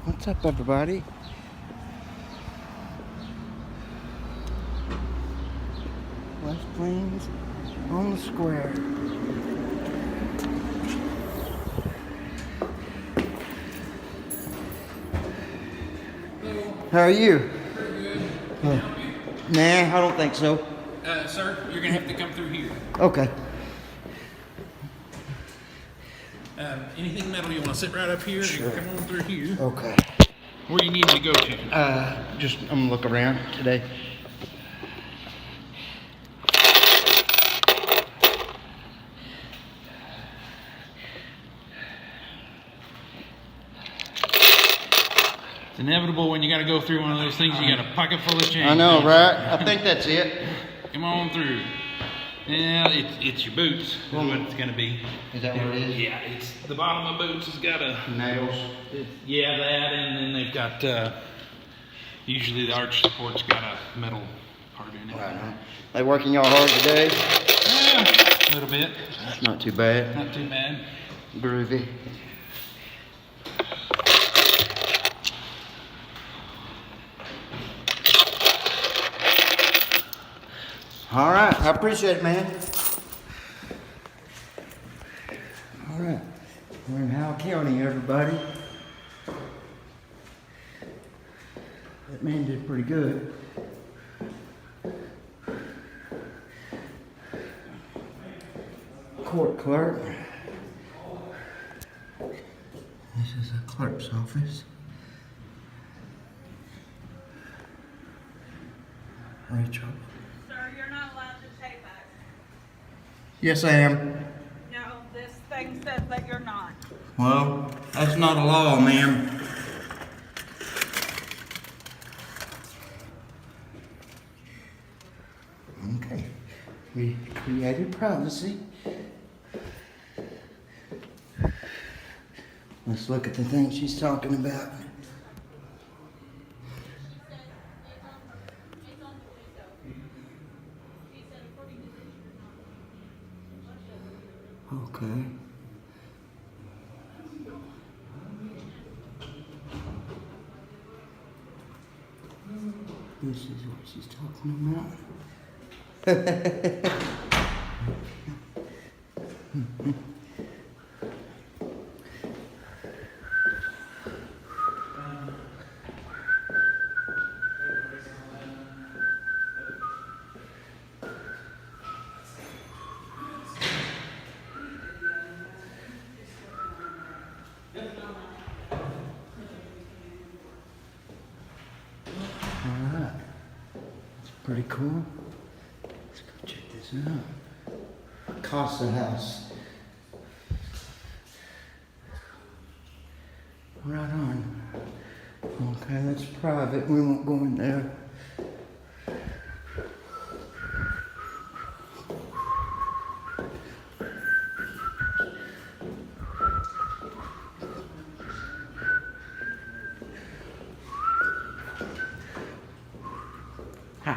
What's up, everybody? West Plains on the square. How are you? Pretty good. Nah, I don't think so. Sir, you're gonna have to come through here. Okay. Anything metal you want to sit right up here? Sure. You can come on through here. Okay. Where you need me to go to? I'm gonna look around today. It's inevitable when you got to go through one of those things. You got a pocket full of change. I know, right? I think that's it. Come on through. Yeah, it's your boots. Is what it's gonna be. Is that what it is? Yeah, it's the bottom of boots has got a Nails. yeah, that, and then they've got usually the arch support's got a metal part in it. Right on. They working y'all hard today? Yeah, a little bit. Not too bad. Not too bad. Groovy. All right, I appreciate it, man. All right, we're in Howell County, everybody. That man did pretty good. Court clerk. This is a clerk's office. Rachel. Sir, you're not allowed to take that. Yes, I am. No, this thing says that you're not. Well, that's not a law, ma'am. Okay. We created privacy. Let's look at the thing she's talking about. Okay. This is what she's talking about. Alright. It's pretty cool. Let's go check this out. Casa House. Right on. Okay, that's private. We won't go in there. Hi.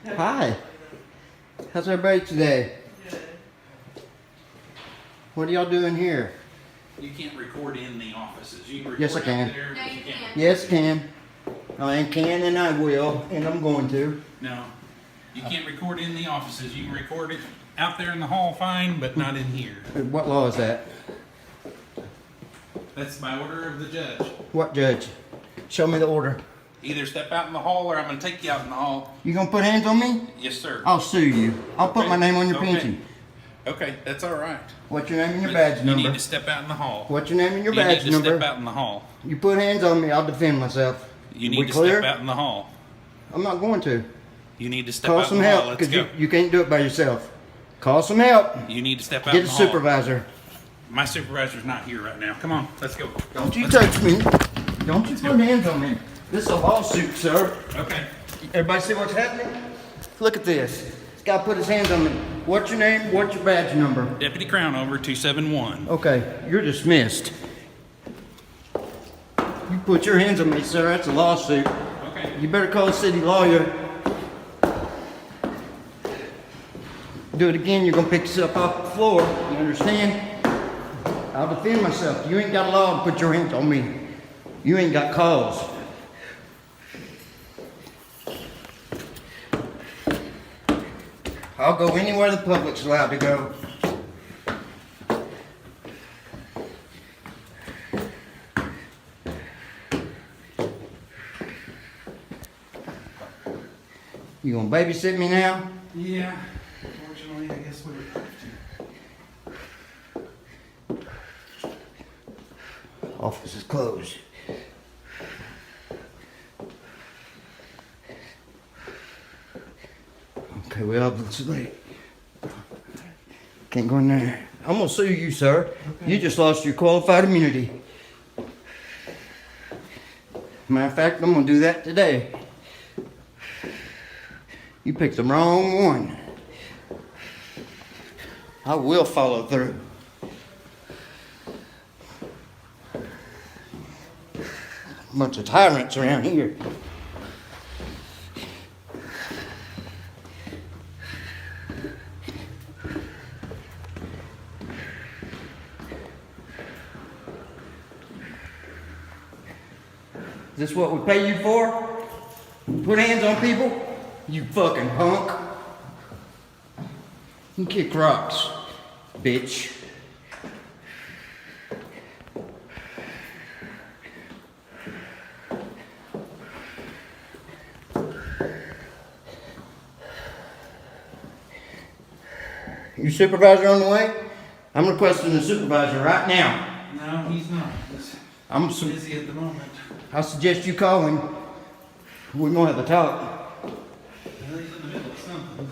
Hi. How's everybody today? What are y'all doing here? You can't record in the offices. You can record Yes, I can. out there, but you can't. Yes, can. I can and I will, and I'm going to. No, you can't record in the offices. You can record it out there in the hall, fine, but not in here. What law is that? That's by order of the judge. What judge? Show me the order. Either step out in the hall or I'm going to take you out in the hall. You gonna put hands on me? Yes, sir. I'll sue you. I'll put Okay. my name on your Okay. pension. Okay, that's all right. What's your name and your badge You number? need to step out in the hall. What's your name and your You badge need to number? step out in the hall. You put hands on me, I'll defend myself. You We need to clear? step out in the hall. I'm not going to. You need to step Call out in some the hall. help, Let's because go. you can't do it by yourself. Call some help. You need to step out Get in a the hall. supervisor. My supervisor's not here right now. Come on, let's go. Don't you Let's touch me. Don't you Let's put go. hands on me. This is a lawsuit, sir. go. Okay. Everybody see what's happening? Look at this. This guy put his hands on me. What's your name? What's your badge number? Deputy Crownover 271. Okay, you're dismissed. You put your hands on me, sir. That's a lawsuit. Okay. You better call the city lawyer. Do it again, you're gonna pick yourself off the floor. You understand? I'll defend myself. You ain't got a law to put your hands on me. You ain't got cause. I'll go anywhere the public's allowed to go. You gonna babysit me now? Yeah. Unfortunately, I guess we would have to. Office is closed. Okay, well, it's late. Can't go in there. I'm gonna sue you, sir. Okay. You just lost your qualified immunity. Matter of fact, I'm gonna do that today. You picked the wrong one. I will follow through. Bunch of tyrants around here. Is this what we pay you for? Put hands on people? You fucking punk. You kick rocks, bitch. Your supervisor on the way? I'm requesting the supervisor right now. No, he's not. He's I'm busy at the moment. I suggest you call him. We're gonna have a talk. Well, he's in the middle of something.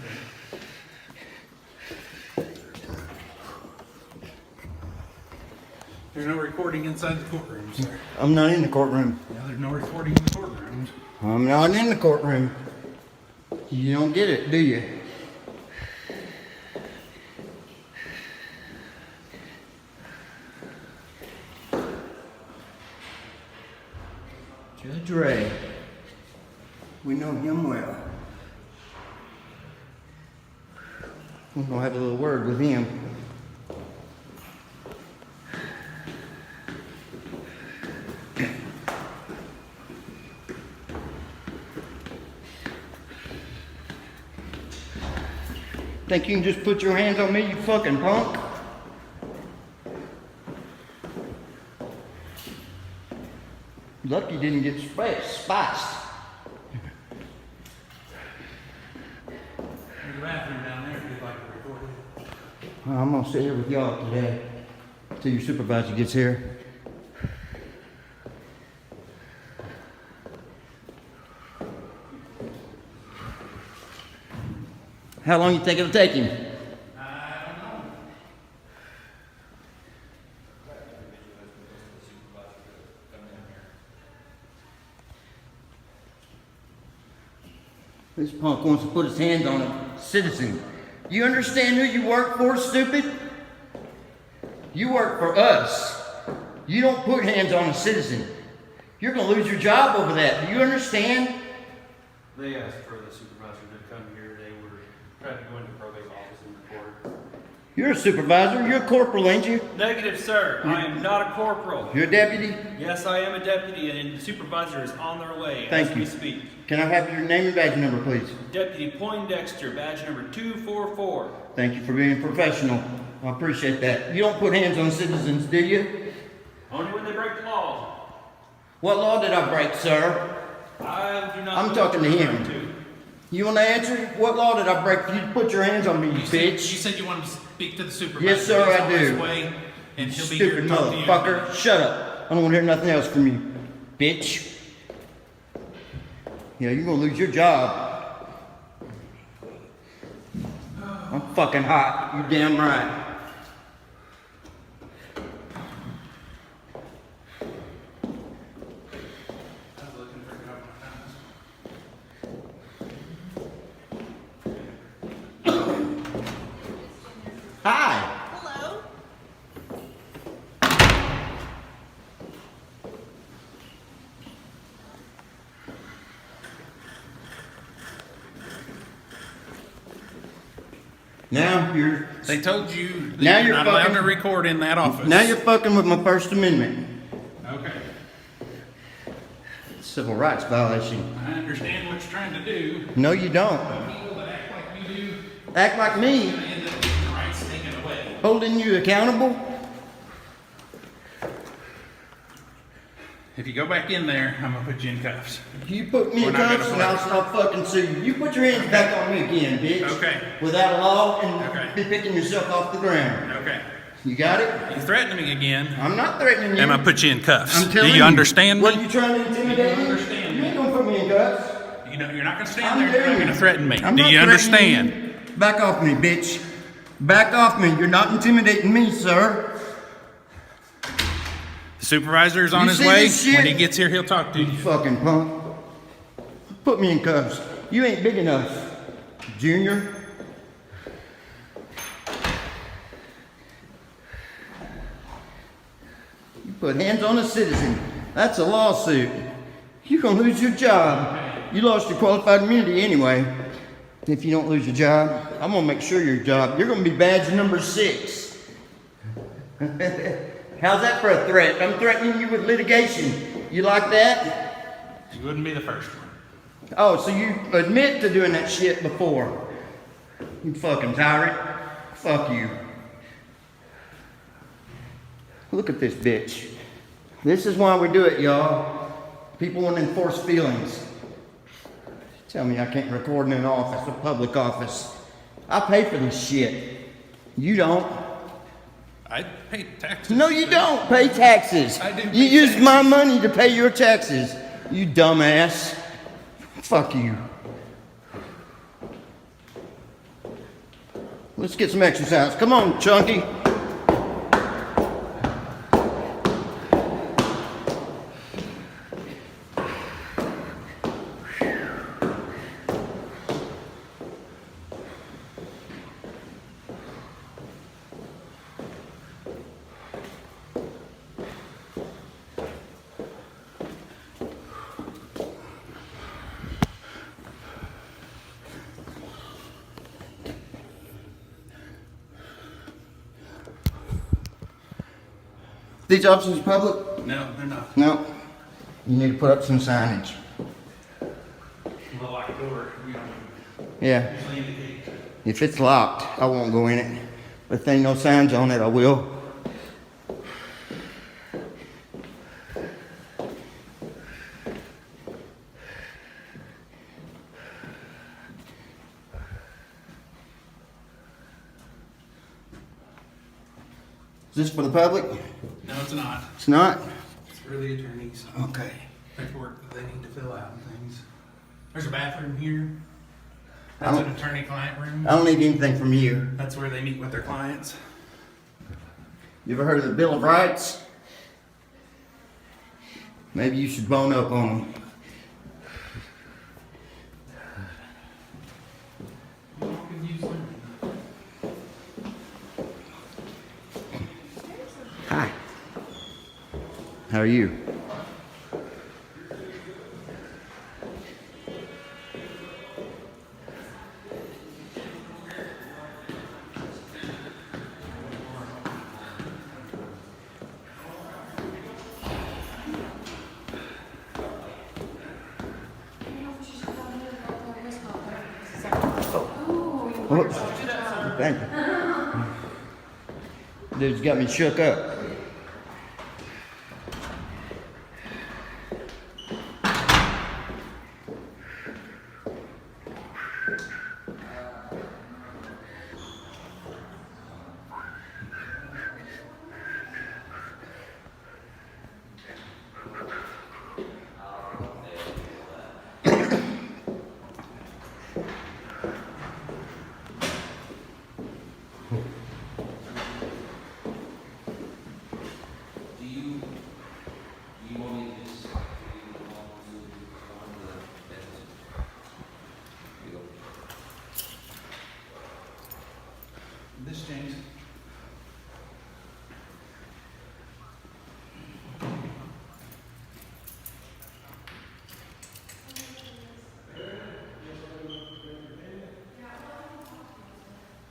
There's no recording inside the courtroom, sir. I'm not in the courtroom. Yeah, there's no recording in the courtroom. I'm not in the courtroom. You don't get it, do you? Judge Ray. We know him well. We're gonna have a little word with him. Think you can just put your hands on me, you fucking punk? Lucky you didn't get spiced. There's a bathroom down there if you'd like to record it. I'm gonna sit here with y'all today till your supervisor gets here. How long you think it'll take him? I don't know. This punk wants to put his hands on a citizen. You understand who you work for, stupid? You work for us. You don't put hands on a citizen. You're gonna lose your job over that. Do you understand? They asked for the supervisor to come here. They were trying to go into probate's office and record. You're a supervisor. You're a corporal, ain't you? Negative, sir. I am not a corporal. You're a deputy? Yes, I am a deputy, and the supervisor is on their way Thank as you. we speak. Can I have your name and badge number, please? Deputy Poindexter, badge number 244. Thank you for being professional. I appreciate that. You don't put hands on citizens, do you? Only when they break the law. What law did I break, sir? I do not. I'm know talking what to you're him. referring to. You want to answer? What law did I break for you to put your hands on me, you You bitch? said you wanted to speak to the supervisor. Yes, sir, He's I on his do. way, and he'll be here Stupid to talk to you. motherfucker. Shut up. I don't want to hear nothing else from you, bitch. Yeah, you're going to lose your job. I'm fucking hot. You damn right. I was looking for government. Hi. Hello? Now you're They told you that Now you're you're not allowed fucking- to record in that office. now you're fucking with my First Amendment. Okay. Civil rights violation. I understand what you're trying to do. No, you don't. People that act like you do Act like me, end up getting the rights taken away. holding you accountable. If you go back in there, I'm gonna put you in cuffs. You put me We're in not cuffs gonna and I'll fucking sue you. You put your hands back on me again, bitch. Okay. Without a law and Okay. be picking yourself off the ground. Okay. You got it? You threatening me again, I'm not threatening you. and I put you in cuffs. I'm telling Do you understand What, me? you trying to intimidate Do me? you understand You me? ain't gonna put me in cuffs. You know, you're not gonna stand I'm there. You're not doing gonna it. threaten me. I'm Do not you threatening understand? you. Back off me, bitch. Back off me. You're not intimidating me, sir. The supervisor is on You his see way. this shit? When he gets here, he'll talk to you. You fucking punk. Put me in cuffs. You ain't big enough, Junior. You put hands on a citizen. That's a lawsuit. You're gonna lose your job. You lost your qualified immunity anyway. If you don't lose your job, I'm gonna make sure your job. You're gonna be badge number 6. How's that for a threat? I'm threatening you with litigation. You like that? You wouldn't be the first one. Oh, so you admit to doing that shit before? You fucking tyrant. Fuck you. Look at this bitch. This is why we do it, y'all. People want to enforce feelings. Tell me I can't record in an office, a public office. I pay for this shit. You don't. I pay taxes. No, you don't pay taxes. I do You pay use taxes. my money to pay your taxes. You dumbass. Fuck you. Let's get some exercise. Come on, Chunky. These offices public? No, they're not. No. You need to put up some signage. The locked door. We don't Yeah. usually indicate. If it's locked, I won't go in it. But if there ain't no signs on it, I will. Is this for the public? No, it's not. It's not? It's for the attorneys. Okay. Paperwork that they need to fill out and things. There's a bathroom here. I That's don't- an attorney-client room. I don't need anything from you. That's where they meet with their clients. You ever heard of the Bill of Rights? Maybe you should bone up on them. Hi. How are you? Whoops. Thank you. Dude's got me shook up.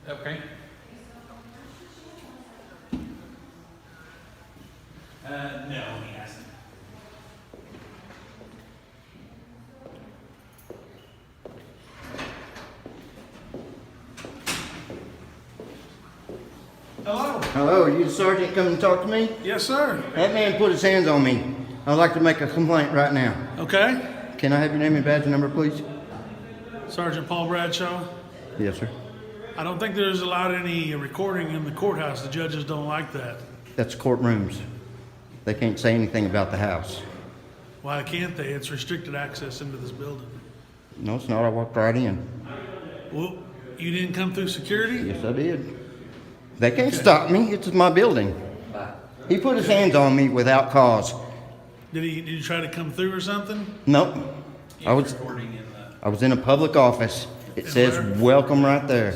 Okay. No, he hasn't. Hello. Hello, are you the sergeant coming to talk to me? Yes, sir. That man put his hands on me. I'd like to make a complaint right now. Okay. Can I have your name and badge number, please? Sergeant Paul Bradshaw. Yes, sir. I don't think there's allowed any recording in the courthouse. The judges don't like that. That's courtrooms. They can't say anything about the house. Why can't they? It's restricted access into this building. No, it's not. I walked right in. Well, you didn't come through security? Yes, I did. They can't stop me. It's my building. He put his hands on me without cause. Did you try to come through or something? Nope. I was in a public office. It says welcome right there.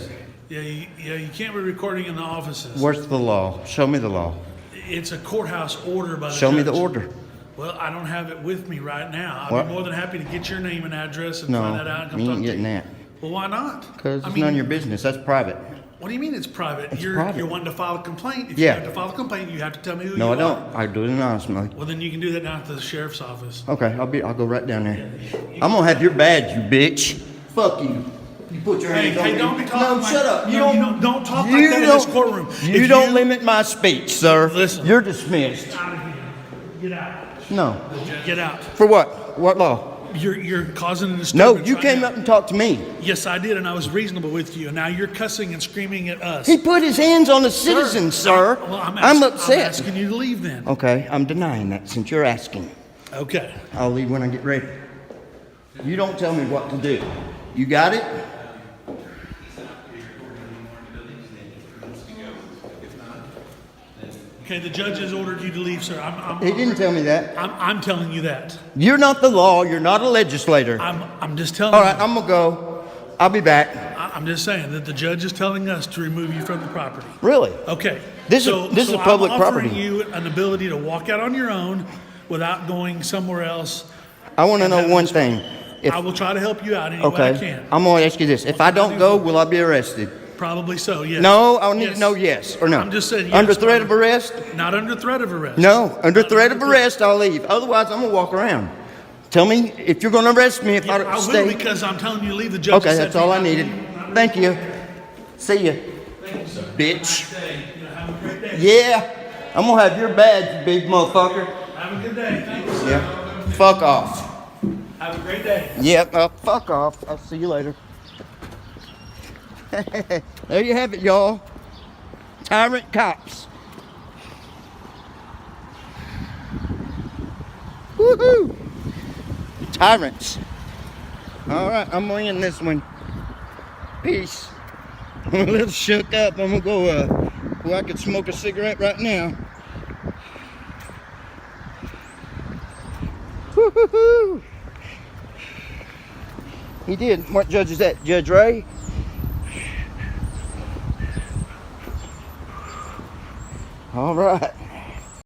Yeah, you can't be recording in the offices. Where's the law? Show me the law. It's a courthouse order by the Show judge. me the order. Well, I don't have it with me right now. I'd What? be more than happy to get your name and address and No, find that out and come you talk ain't to getting you. that. Well, why not? Because I it's mean, none of your business. That's private. What do you mean it's private? It's You're private. wanting to file a complaint. If Yeah. you have to file a complaint, you have to tell me who No, you I are. don't. I do it anonymously. Well, then you can do that down at the sheriff's office. Okay, I'll go right down there. I'm gonna have your badge, you bitch. Fuck you. You put your hands on me. Hey, don't be talking No, like shut up. don't talk you like that in this don't- courtroom. You If don't limit my speech, sir. Listen. You're dismissed. Out of here. Get out. No. Get out. For what? What law? You're causing a No, disturbance. you right came now. up and talked to me. Yes, I did, and I was reasonable with you. And now you're cussing and screaming at us. He put his hands on the citizen, sir. Well, I'm upset. I'm asking you to leave then. Okay, I'm denying that since you're asking. Okay. I'll leave when I get ready. You don't tell me what to do. You got it? Okay, the judge has ordered you to leave, sir. He didn't tell me that. I'm telling you that. You're not the law. You're not a legislator. I'm just telling All right, you. I'm gonna go. I'll be back. I'm just saying that the judge is telling us to remove you from the property. Really? Okay. This is public I'm property. offering you an ability to walk out on your own without going somewhere else. I want to know one thing. I will try to help you out any way I Okay, can. I'm gonna ask you this. If I don't go, will I be arrested? Probably so, yes. No, I need Yes. to know yes or no. I'm just saying yes, Under threat of brother. arrest? Not under threat of arrest. No, under Not threat of arrest, I'll leave. Otherwise, I'm gonna walk around. Tell me if you're gonna arrest me if Yeah, I I don't will stay. because I'm telling you to leave. The judge Okay, has said that's all I to you, needed. Thank you. See ya, Thank you, sir. bitch. You know, have a great day. Yeah, I'm gonna have your badge, you big motherfucker. Have a good day. Thank you, sir. Yeah, fuck off. Have a great day. Yep, fuck off. I'll see you later. There you have it, y'all. Tyrant cops. Woohoo! Tyrants. All right, I'm gonna end this one. Peace. I'm a little shook up. I'm gonna go. Well, I could smoke a cigarette right now. Woohoo! He did. What judge is that? Judge Ray? All right.